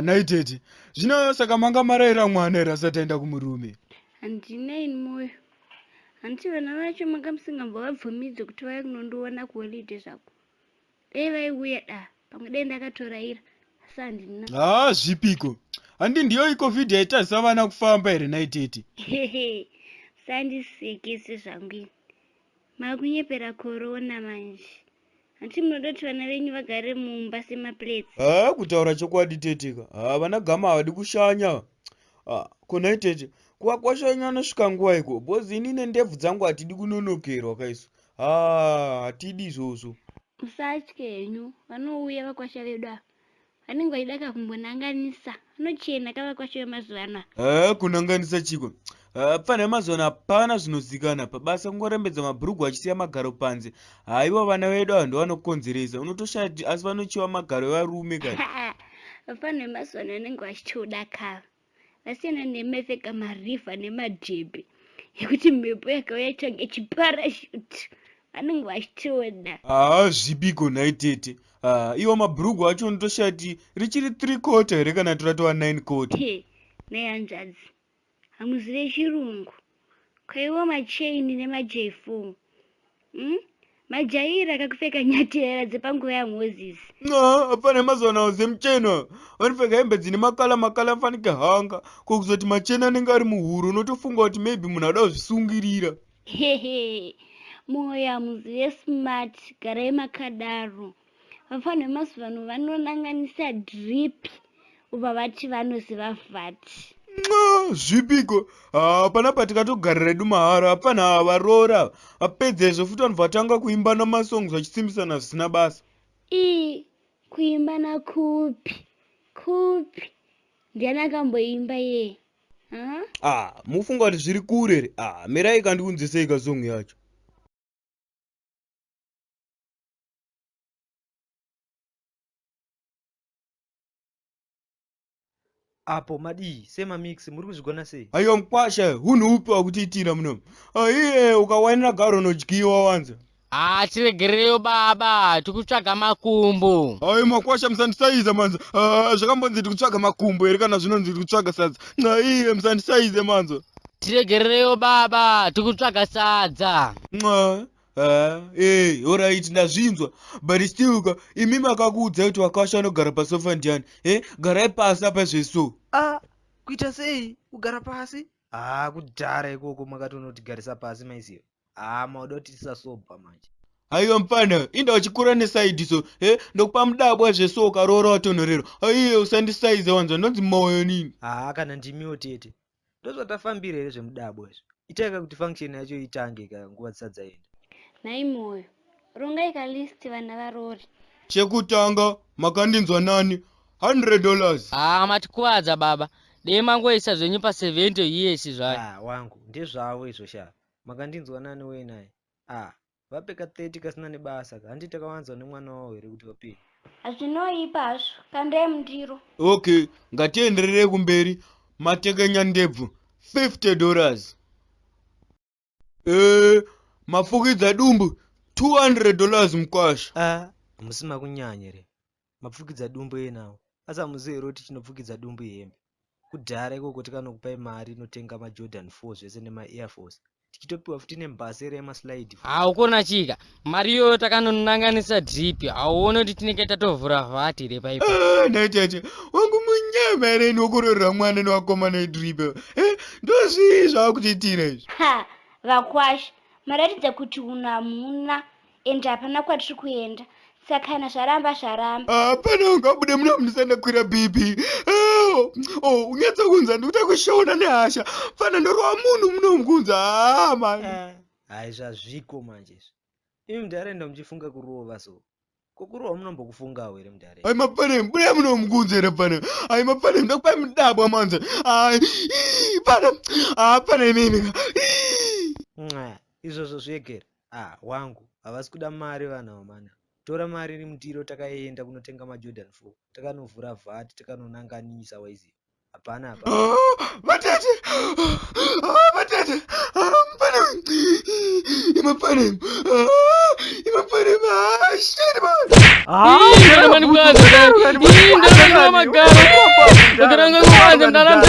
naitete. Zvino saka manga maraira mwana era asati aenda kumurume. Handinei mwoyo. Handiti vana vacho makamsingambovabvumidze kuti vauye kunondiona kuholiday zvako. Dai vaiuya da, pamwe dai ndakatoraira. Asi handina. Zvipiko. Handi ndiyo iCovid yaitadzisa vana kufamba here naitete. Sandisekese zvangu. Makunyepera corona manje. Handiti munoda kuti vana venyu vagare mumba semaplates. Kutaura chokwadi teteka. Vana gama havadi kushanya. Konaitete. Kuvakwasha anosvika nguva iko. Bozi inini ndebvu dzangu hatidi kunonokerwa kaisu. Hatidi izvozvo. Musatye henyu. Vanouya vakwasha vedu ava. Vanenge vaida kumbonanganisa. Vanochena kavakwasha vemazuva ano. Kunanganisa chiko. Pfanha yemazuva ano hapana zvinozikana. Pabasa kungorembedza mabhurugwa achisiya magaro panze. Haiwa vana vedu ava ndovanokonzeresa. Unotoshati asi vanochiva magaro evarume kani. Pfanha yemazuva ano vanenge vachitoda kava. Vasiyana nemefeka marivha nemadhebhe. Yekuti mhepo yakauya change chiparashuti. Vanenge vachitoda. Zvipiko naitete. Iwo mabhurugwa acho unotoshati richiri 3/4 here kana toratova 9/4. Nehanzvadzi. Hamuzive chirungu. Kwaiwa machaini nemaJ4. Majairi akakupfeka nyatera dzepanguva yaMozisi. Hapana mazuva ano Zimtoons. Vanopfeka hembe dzine makala afanike hanga. Kokuzoti machena anenge ari muhuro unotofunga kuti maybe munhu ada kuzvisungirira. Moyo hamuzive smart. Garai makadaro. Vapfanha vemazuva ano vanonanganisa drip. Ubva vati vanoziva vati. Zvipiko. Hapana patikatogarira redu mahara. Hapana varora. Apedza izvo futi vanhu vatanga kuimba namasongs vachisimbisana zvisina basa. Kuimba nakupi? Kupi? Ndiani akamboimba ye? Mufunga kuti zviri kure here? Mirai kandiunzisei kasong yacho. Apo madi sema mix muri kuzvigona sei? Aiwa Vakwasha, hunhu upi wakutiitira munomu? Iye ukawainira garo unodyiwa wanza. Tiregereyo baba, tikutsvaga makumbo. Vakwasha musandisaize manza. Zvakambonzi tikutsvaga makumbo here kana zvinonzi tikutsvaga sadza. Iye musandisaize manza. Tiregereyo baba, tikutsvaga sadza. Alright, ndazvinzwa. But still, imi makakuudza kuti Vakwasha anogara pasofa ndiani? Garai pasi apa zveso. Kuita sei? Kugara pasi? Kudhara ikoko makatonotigarisa pasi maiziva. Mauda kuti tisasobva manje. Aiwa mupana, inda uchikura nesaidi so. Ndokupa mudabwa zveso ukaroora watonhorerwa. Iye usandisaize wanza, ndonzi moyo nini? Kana ndimiwo tete. Ndozvatafambira here zvemudabwa izvo. Itaika kuti function yacho itange nguva dzisati dzaenda. Nai moyo. Rongai kalist vana varori. Chekutanga, makandinzwa nani? $100. Matikuwadza baba. Dei mangoisa zvenyu pa70 years zvayo. Wangu, ndezvavo izvo sha. Makandinzwa nani we naye? Vapeka 30 kasina nebasa. Handi takawanzwa nemwana wavo here kuti vapei. Hazvinoipa hazvo. Kandai mundiro. Okay, ngatienderere kumberi. Matekenya ndebvu $50. Mapfukidza dumbu $200 Vakwasha. Musima kunyanya here. Mapfukidza dumbu enawo. Asa muzive kuti chinopfukidza dumbu hembe. Kudhara ikoko tikanokupai mari inotenga maJordan 4 zvese nema Air Force. Tichitopiwa futi nembasera yemaslide. Ukona chika. Mariyo takanonanganisa drip. Auone kuti tinenge tatovhura vhati here paipo. Naitete, wangu munyama here nokurorera mwana newakomana veDrip. Ndozvizvo akutiitira izvi. Vakwasha, maratidza kuti hamuna ende hapana kwatiri kuenda. Saka kana zvaramba. Hapana ungabude muna mundisandakwira bhipi. Unyatsa kunza ndikuta kushona nehasha. Fana ndorwa munhu munomukunza. Man. Zvazviko manje. Imi mundarenda muchifunga kurova so. Kokurova munombokufungawo here mundarenda. Mapane, buda munomukunza here pane. Mapane, ndakupai mudabwa manza. Pane mimi. Izvozvo zvegere. Wangu, havasi kuda mari vana vamana. Tora mari rimundiro takaenda kunotenga maJordan 4. Takanovhura vhati, takanonanganisa waiziva. Hapana hapana. Vatete. Imapane. Shit man. Ndoromani bwana. Ndoromani magaro. manje mntanami,